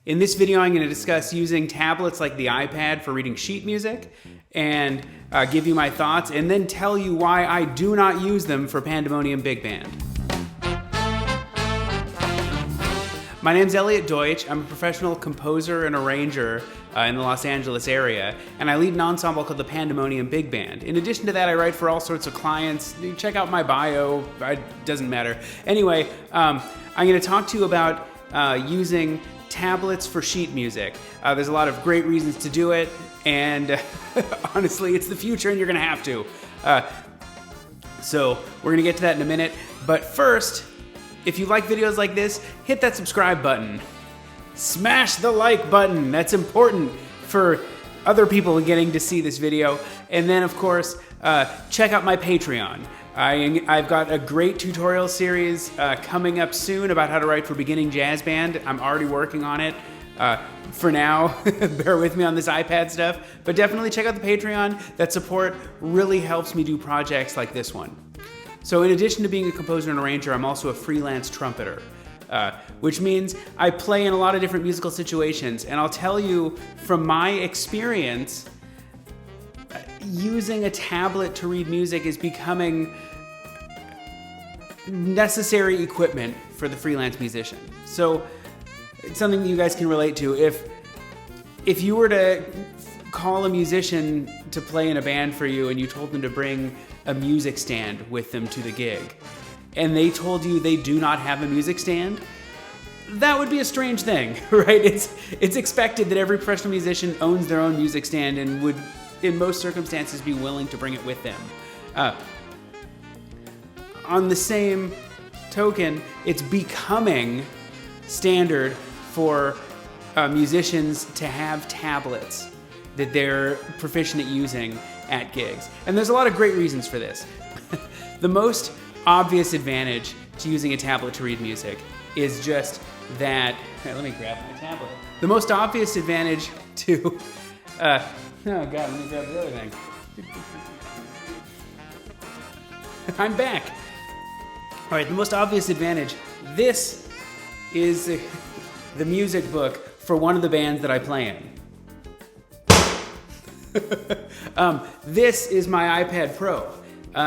In this video, I'm going to discuss using tablets like the iPad for reading sheet music and give you my thoughts and then tell you why I do not use them for Pandemonium Big Band. My name's Elliot Deutsch. I'm a professional composer and arranger in the Los Angeles area, and I lead an ensemble called the Pandemonium Big Band. In addition to that, I write for all sorts of clients. Check out my bio, it doesn't matter. Anyway, I'm going to talk to you about using tablets for sheet music. There's a lot of great reasons to do it, and honestly, it's the future and you're going to have to. So we're going to get to that in a minute, but first, if you like videos like this, hit that subscribe button. Smash the like button. That's important for other people getting to see this video. And then, of course, check out my Patreon. I've got a great tutorial series coming up soon about how to write for beginning jazz band. I'm already working on it. For now, bear with me on this iPad stuff, but definitely check out the Patreon. That support really helps me do projects like this one. So in addition to being a composer and arranger, I'm also a freelance trumpeter, which means I play in a lot of different musical situations. And I'll tell you from my experience, using a tablet to read music is becoming necessary equipment for the freelance musician. So it's something that you guys can relate to. If you were to call a musician to play in a band for you and you told them to bring a music stand with them to the gig, and they told you they do not have a music stand, that would be a strange thing, right? It's expected that every professional musician owns their own music stand and would, in most circumstances, be willing to bring it with them. On the same token, it's becoming standard for musicians to have tablets that they're proficient at using at gigs. And there's a lot of great reasons for this. The most obvious advantage to using a tablet to read music is just that, let me grab my tablet. The most obvious advantage to, oh God, let me grab the other thing. I'm back. All right, the most obvious advantage, this is the music book for one of the bands that I play in. This is my iPad Pro.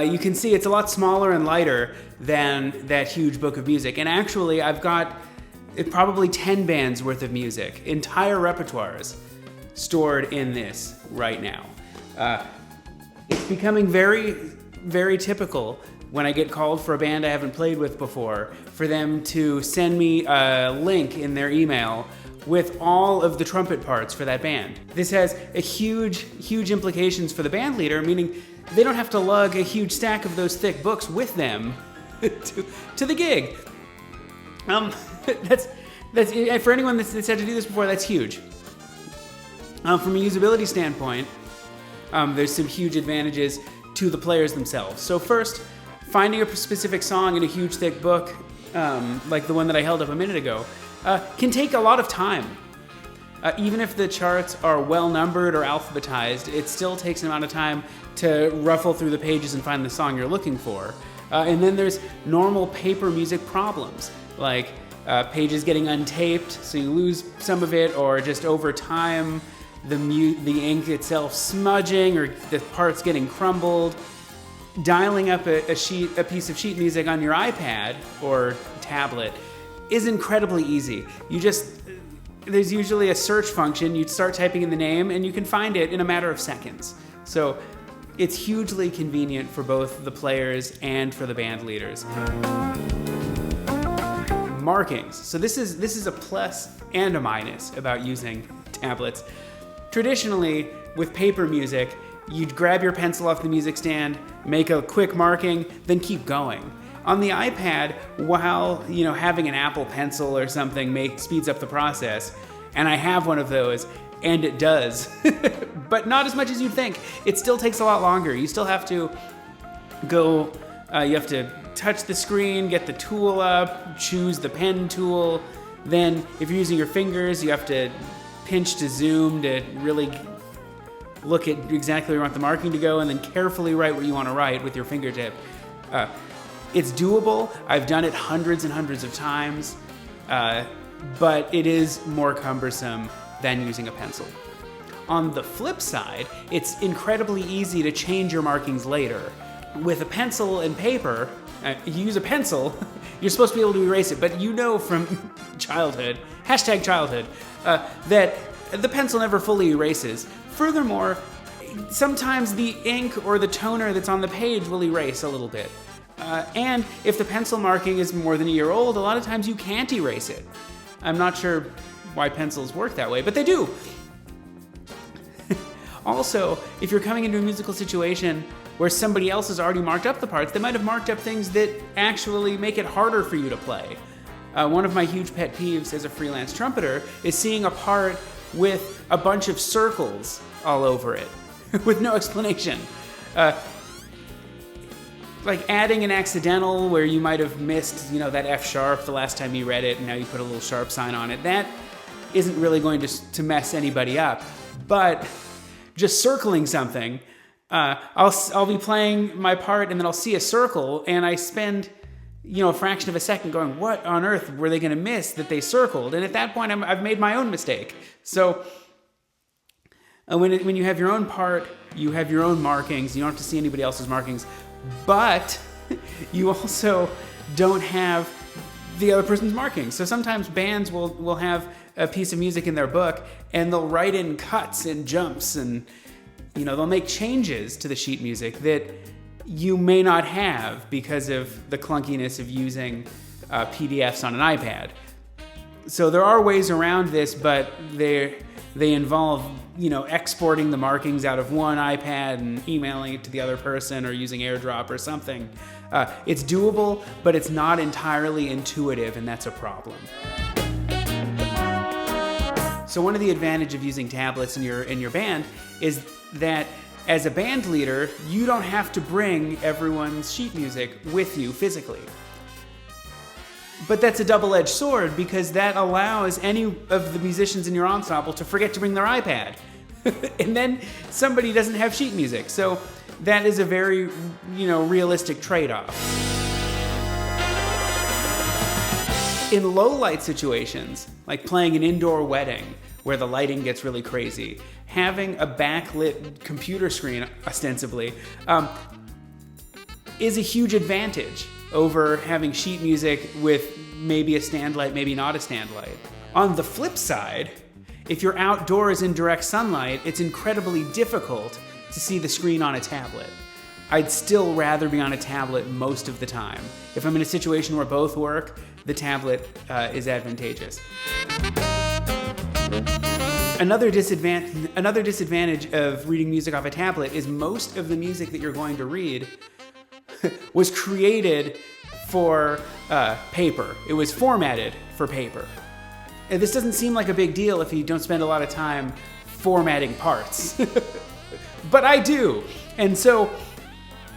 You can see it's a lot smaller and lighter than that huge book of music. And actually, I've got probably 10 bands worth of music, entire repertoires, stored in this right now. It's becoming very, very typical when I get called for a band I haven't played with before, for them to send me a link in their email with all of the trumpet parts for that band. This has a huge implications for the band leader, meaning they don't have to lug a huge stack of those thick books with them to the gig. That's for anyone that's had to do this before, that's huge. From a usability standpoint, there's some huge advantages to the players themselves. So first, finding a specific song in a huge thick book, like the one that I held up a minute ago, can take a lot of time. Even if the charts are well numbered or alphabetized, it still takes an amount of time to ruffle through the pages and find the song you're looking for. And then there's normal paper music problems, like pages getting untaped, so you lose some of it, or just over time, the ink itself smudging, or the parts getting crumbled. Dialing up a piece of sheet music on your iPad or tablet is incredibly easy. There's usually a search function. You start typing in the name and you can find it in a matter of seconds. So it's hugely convenient for both the players and for the band leaders. Markings. So this is a plus and a minus about using tablets. Traditionally, with paper music, you'd grab your pencil off the music stand, make a quick marking, then keep going. On the iPad, while having an Apple Pencil or something speeds up the process, and I have one of those, and it does, but not as much as you'd think. It still takes a lot longer. You still have to go, you have to touch the screen, get the tool up, choose the pen tool. Then, if you're using your fingers, you have to pinch to zoom to really look at exactly where you want the marking to go, and then carefully write what you want to write with your fingertip. It's doable. I've done it hundreds and hundreds of times. but it is more cumbersome than using a pencil. On the flip side, it's incredibly easy to change your markings later. With a pencil and paper, you use a pencil, you're supposed to be able to erase it, but you know from childhood, #childhood, that the pencil never fully erases. Furthermore, sometimes the ink or the toner that's on the page will erase a little bit. And if the pencil marking is more than a year old, a lot of times you can't erase it. I'm not sure why pencils work that way, but they do. Also, if you're coming into a musical situation where somebody else has already marked up the parts, they might have marked up things that actually make it harder for you to play. One of my huge pet peeves as a freelance trumpeter is seeing a part with a bunch of circles all over it with no explanation. Like adding an accidental where you might have missed, that F sharp the last time you read it, and now you put a little sharp sign on it. That isn't really going to mess anybody up. But just circling something, I'll be playing my part and then I'll see a circle and I spend, a fraction of a second going, what on earth were they going to miss that they circled? And at that point, I've made my own mistake. So when you have your own part, you have your own markings. You don't have to see anybody else's markings. But you also don't have the other person's markings. So sometimes bands will have a piece of music in their book and they'll write in cuts and jumps and they'll make changes to the sheet music that you may not have because of the clunkiness of using PDFs on an iPad. So there are ways around this, but they involve exporting the markings out of one iPad and emailing it to the other person or using AirDrop or something. It's doable, but it's not entirely intuitive, and that's a problem. So one of the advantages of using tablets in your band is that as a band leader, you don't have to bring everyone's sheet music with you physically. But that's a double-edged sword because that allows any of the musicians in your ensemble to forget to bring their iPad. And then somebody doesn't have sheet music. So that is a very, realistic trade-off. In low-light situations, like playing an indoor wedding where the lighting gets really crazy, having a backlit computer screen, ostensibly, is a huge advantage over having sheet music with maybe a stand light, maybe not a stand light. On the flip side, if you're outdoors in direct sunlight, it's incredibly difficult to see the screen on a tablet. I'd still rather be on a tablet most of the time. If I'm in a situation where both work, the tablet is advantageous. Another disadvantage of reading music off a tablet is most of the music that you're going to read was created for paper. It was formatted for paper. And this doesn't seem like a big deal if you don't spend a lot of time formatting parts. But I do. And so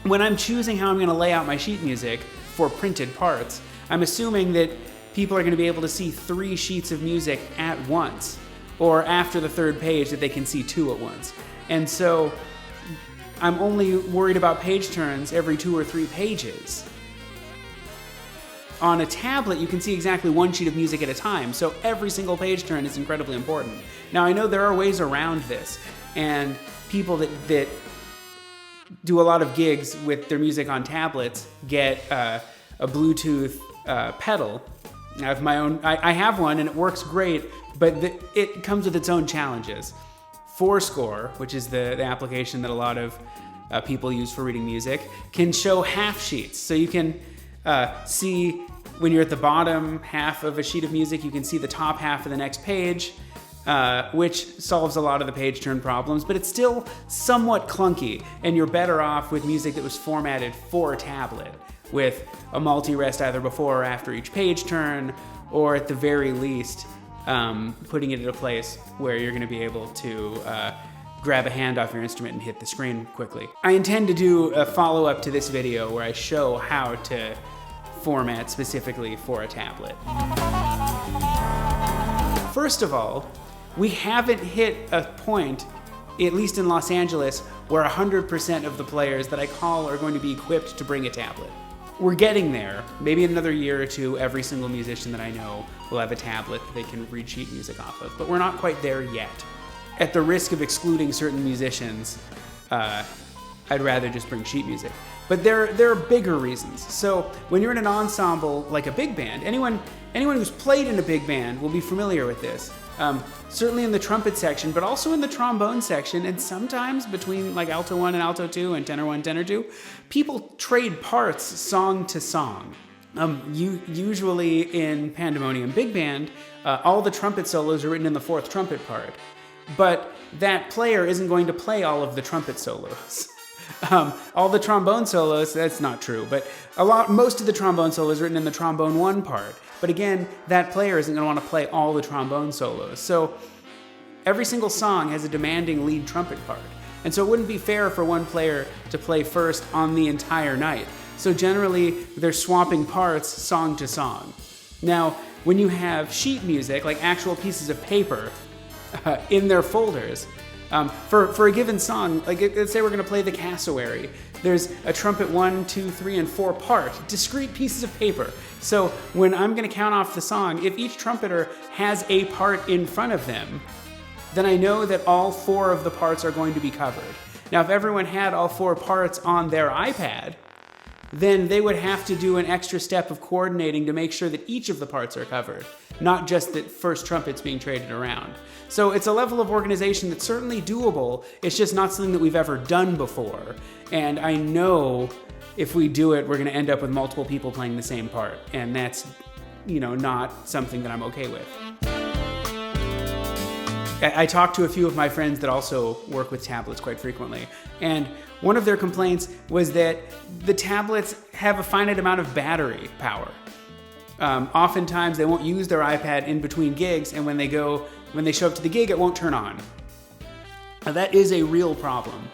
when I'm choosing how I'm going to lay out my sheet music for printed parts, I'm assuming that people are going to be able to see 3 sheets of music at once, or after the 3rd page that they can see 2 at once. And so I'm only worried about page turns every 2 or 3 pages. On a tablet, you can see exactly 1 sheet of music at a time, so every single page turn is incredibly important. Now, I know there are ways around this, and people that do a lot of gigs with their music on tablets get a Bluetooth pedal. I have my own. I have one, and it works great, but it comes with its own challenges. Fourscore, which is the application that a lot of people use for reading music, can show half sheets. So you can see when you're at the bottom half of a sheet of music, you can see the top half of the next page, which solves a lot of the page turn problems, but it's still somewhat clunky, and you're better off with music that was formatted for a tablet, with a multi-rest either before or after each page turn, or at the very least, putting it in a place where you're going to be able to grab a hand off your instrument and hit the screen quickly. I intend to do a follow-up to this video where I show how to format specifically for a tablet. First of all, we haven't hit a point, at least in Los Angeles, where 100% of the players that I call are going to be equipped to bring a tablet. we're getting there. Maybe in another year or two, every single musician that I know will have a tablet that they can read sheet music off of. But we're not quite there yet. At the risk of excluding certain musicians, I'd rather just bring sheet music. But there are bigger reasons. So when you're in an ensemble like a big band, anyone who's played in a big band will be familiar with this. Certainly in the trumpet section, but also in the trombone section, and sometimes between like alto 1 and alto 2 and tenor 1, tenor 2, people trade parts song to song. Usually in Pandemonium Big Band, all the trumpet solos are written in the fourth trumpet part, but that player isn't going to play all of the trumpet solos. All the trombone solos, that's not true, but most of the trombone solos are written in the trombone 1 part. But again, that player isn't going to want to play all the trombone solos. So every single song has a demanding lead trumpet part. And so it wouldn't be fair for one player to play first on the entire night. So generally, they're swapping parts song to song. Now, when you have sheet music, like actual pieces of paper in their folders, for a given song, like let's say we're going to play the Cassowary, there's a trumpet 1, 2, 3, and 4 part, discrete pieces of paper. So when I'm going to count off the song, if each trumpeter has a part in front of them, then I know that all 4 of the parts are going to be covered. Now, if everyone had all 4 parts on their iPad, then they would have to do an extra step of coordinating to make sure that each of the parts are covered, not just that first trumpet's being traded around. So it's a level of organization that's certainly doable. It's just not something that we've ever done before. And I know if we do it, we're going to end up with multiple people playing the same part. And that's, not something that I'm okay with. I talked to a few of my friends that also work with tablets quite frequently. And one of their complaints was that the tablets have a finite amount of battery power. Oftentimes they won't use their iPad in between gigs, and when they show up to the gig, it won't turn on. Now, that is a real problem.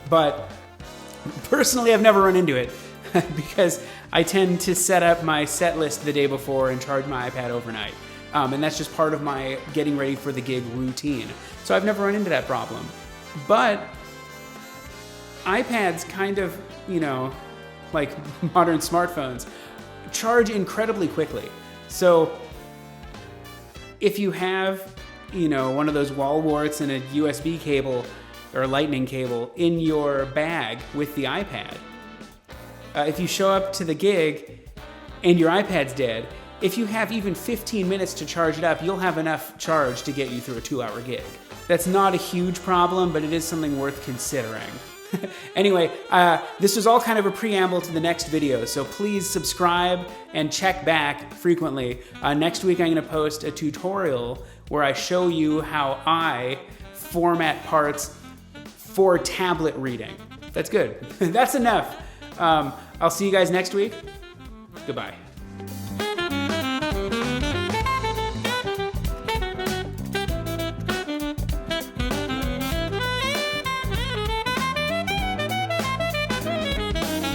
But personally, I've never run into it because I tend to set up my set list the day before and charge my iPad overnight. And that's just part of my getting ready for the gig routine. So I've never run into that problem. But iPads kind of, like modern smartphones, charge incredibly quickly. So if you have, one of those wall warts and a USB cable or a lightning cable in your bag with the iPad, if you show up to the gig and your iPad's dead, if you have even 15 minutes to charge it up, you'll have enough charge to get you through a 2-hour gig. That's not a huge problem, but it is something worth considering. Anyway, this was all kind of a preamble to the next video, so please subscribe and check back frequently. Next week I'm going to post a tutorial where I show you how I format parts for tablet reading. That's good. That's enough. I'll see you guys next week. Goodbye.